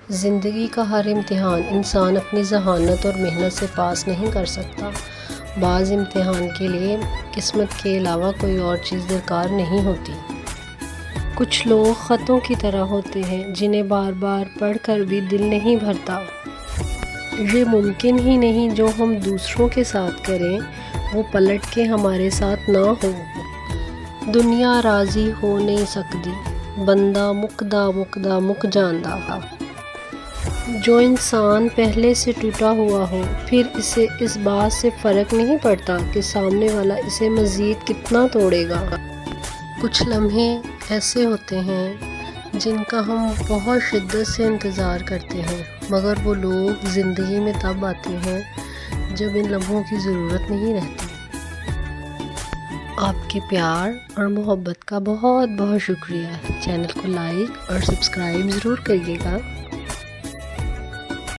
زندگی کا ہر امتحان انسان اپنی ذہانت اور محنت سے پاس نہیں کر سکتا۔ بعض امتحان کے لیے قسمت کے علاوہ کوئی اور چیز درکار نہیں ہوتی۔ کچھ لوگ خطوں کی طرح ہوتے ہیں جنہیں بار بار پڑھ کر بھی دل نہیں بھرتا۔ یہ ممکن ہی نہیں جو ہم دوسروں کے ساتھ کریں وہ پلٹ کے ہمارے ساتھ نہ ہو۔ دنیا راضی ہو نہیں سکتی، بندہ مکدا مکدا مک جاندا۔ جو انسان پہلے سے ٹوٹا ہوا ہو پھر اسے اس بات سے فرق نہیں پڑتا کہ سامنے والا اسے مزید کتنا توڑے گا۔ کچھ لمحے ایسے ہوتے ہیں جن کا ہم بہت شدت سے انتظار کرتے ہیں، مگر وہ لوگ زندگی میں تب آتے ہیں جب ان لمحوں کی ضرورت نہیں رہتی۔ آپ کے پیار اور محبت کا بہت بہت شکریہ۔ چینل کو لائک اور سبسکرائب ضرور کریے گا۔